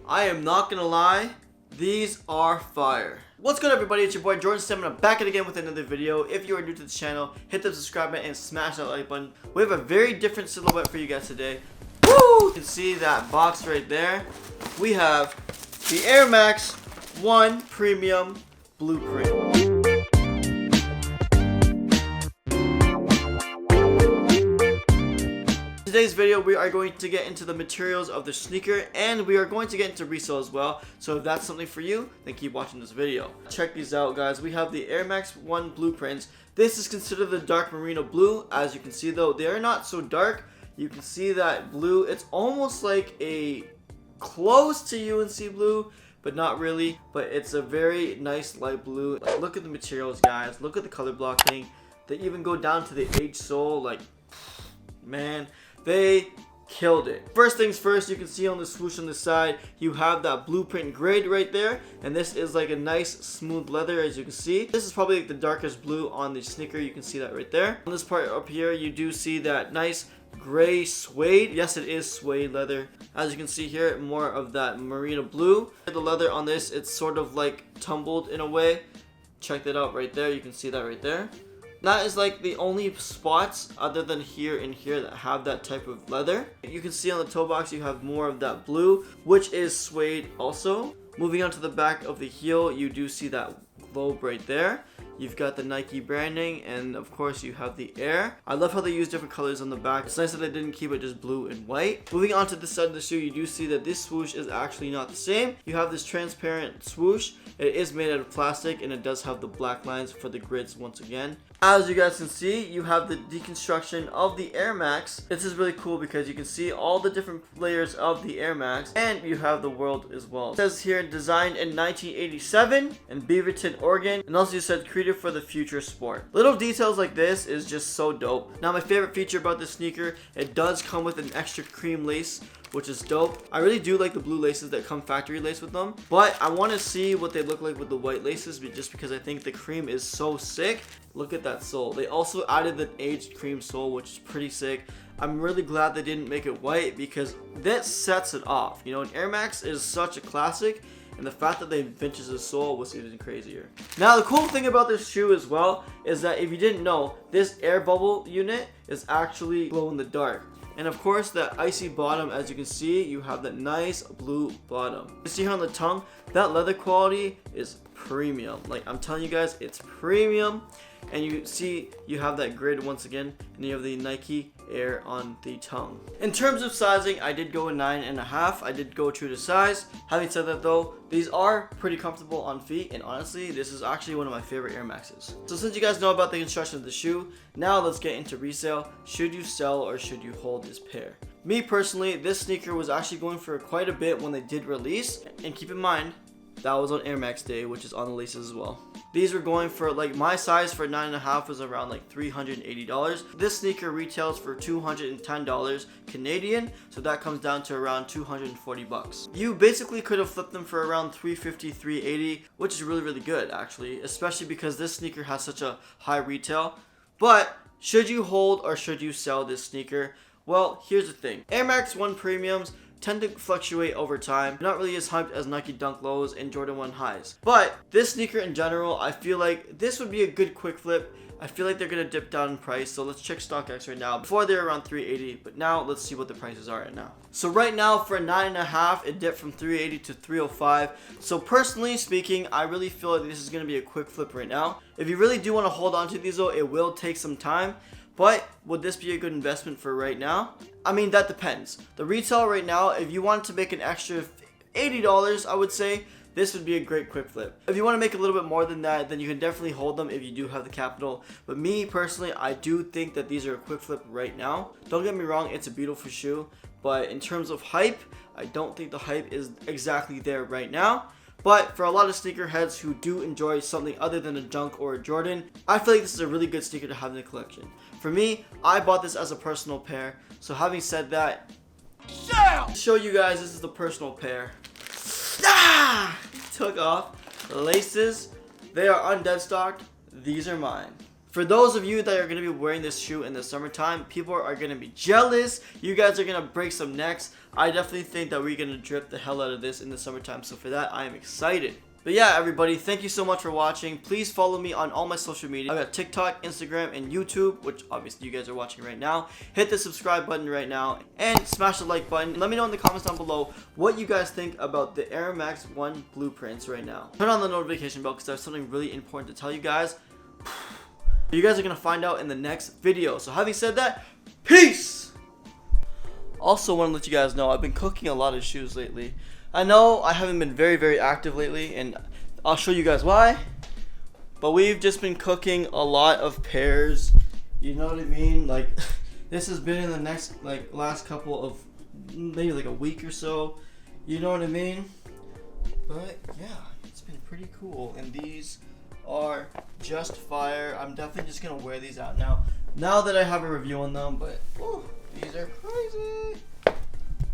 I am not gonna lie, these are fire. What's good, everybody? It's your boy Jordan Stamina back again with another video. If you are new to the channel, hit the subscribe button and smash that like button. We have a very different silhouette for you guys today. Woo! You can see that box right there. We have the Air Max 1 Premium Blueprint. In today's video, we are going to get into the materials of the sneaker, and we are going to get into resale as well. So if that's something for you, then keep watching this video. Check these out, guys. We have the Air Max 1 Blueprints. This is considered the dark merino blue. As you can see though, they are not so dark. You can see that blue. It's almost like a close to UNC blue, but not really. But it's a very nice light blue. Like, look at the materials, guys. Look at the color blocking. They even go down to the H sole. Like, man, they killed it. First things first, you can see on the swoosh on the side, you have that blueprint grade right there, and this is like a nice smooth leather. As you can see, this is probably like the darkest blue on the sneaker. You can see that right there. On this part up here, you do see that nice gray suede. Yes, it is suede leather. As you can see here, more of that merino blue. The leather on this, it's sort of like tumbled in a way. Check that out right there. You can see that right there. That is like the only spots other than here and here that have that type of leather. You can see on the toe box you have more of that blue, which is suede also. Moving on to the back of the heel, you do see that globe right there. You've got the Nike branding, and of course you have the Air. I love how they use different colors on the back. It's nice that they didn't keep it just blue and white. Moving on to the side of the shoe, you do see that this swoosh is actually not the same. You have this transparent swoosh. It is made out of plastic, and it does have the black lines for the grids once again. As you guys can see, you have the deconstruction of the Air Max. This is really cool because you can see all the different layers of the Air Max, and you have the world as well. It says here, designed in 1987 in Beaverton, Oregon, and also you said created for the future sport. Little details like this is just so dope. Now, my favorite feature about this sneaker, it does come with an extra cream lace, which is dope. I really do like the blue laces that come factory lace with them, but I want to see what they look like with the white laces, just because I think the cream is so sick. Look at that sole. They also added the aged cream sole, which is pretty sick. I'm really glad they didn't make it white because that sets it off. You know, an Air Max is such a classic, and the fact that they vintage the sole was even crazier. Now, the cool thing about this shoe as well is that if you didn't know, this air bubble unit is actually glow in the dark. And of course, that icy bottom, as you can see, you have that nice blue bottom. You see here on the tongue, that leather quality is premium. Like, I'm telling you guys, it's premium. And you see you have that grid once again, and you have the Nike Air on the tongue. In terms of sizing, I did go a 9.5. I did go true to size. Having said that though, these are pretty comfortable on feet, and honestly, this is actually one of my favorite Air Maxes. So since you guys know about the construction of the shoe, now let's get into resale. Should you sell or should you hold this pair? Me personally, this sneaker was actually going for quite a bit when they did release, and keep in mind, that was on Air Max Day, which is on the laces as well. These were going for, like, my size for 9.5 was around like $380. This sneaker retails for $210 Canadian, so that comes down to around 240 bucks. You basically could have flipped them for around $350, $380, which is really good actually, especially because this sneaker has such a high retail. But should you hold or should you sell this sneaker? Well, here's the thing. Air Max 1 Premiums tend to fluctuate over time. Not really as hyped as Nike Dunk Lows and Jordan 1 Highs. But this sneaker in general, I feel like this would be a good quick flip. I feel like they're gonna dip down in price, so let's check StockX right now. Before they're around $380, but now let's see what the prices are right now. So right now for a 9.5, it dipped from $380 to $305. So personally speaking, I really feel like this is gonna be a quick flip right now. If you really do want to hold on to these though, it will take some time. But would this be a good investment for right now? I mean, that depends. The retail right now, if you wanted to make an extra $80, I would say this would be a great quick flip. If you want to make a little bit more than that, then you can definitely hold them if you do have the capital. But me personally, I do think that these are a quick flip right now. Don't get me wrong, it's a beautiful shoe. But in terms of hype, I don't think the hype is exactly there right now. But for a lot of sneakerheads who do enjoy something other than a Dunk or a Jordan, I feel like this is a really good sneaker to have in the collection. For me, I bought this as a personal pair. So having said that, to show you guys, this is the personal pair. Took off the laces. They are undead stocked. These are mine. For those of you that are going to be wearing this shoe in the summertime, people are going to be jealous. You guys are going to break some necks. I definitely think that we're going to drip the hell out of this in the summertime. So for that, I am excited. But yeah, everybody, thank you so much for watching. Please follow me on all my social media. I've got TikTok, Instagram, and YouTube, which obviously you guys are watching right now. Hit the subscribe button right now and smash the like button. Let me know in the comments down below what you guys think about the Air Max 1 blueprints right now. Turn on the notification bell because I have something really important to tell you guys. You guys are going to find out in the next video. So having said that, peace! Also want to let you guys know I've been cooking a lot of shoes lately. I know I haven't been very active lately, and I'll show you guys why. But we've just been cooking a lot of pairs. You know what I mean? Like, this has been in the next, like, last couple of, maybe like a week or so. You know what I mean? But yeah, it's been pretty cool. And these are just fire. I'm definitely just gonna wear these out now that I have a review on them. But these are crazy.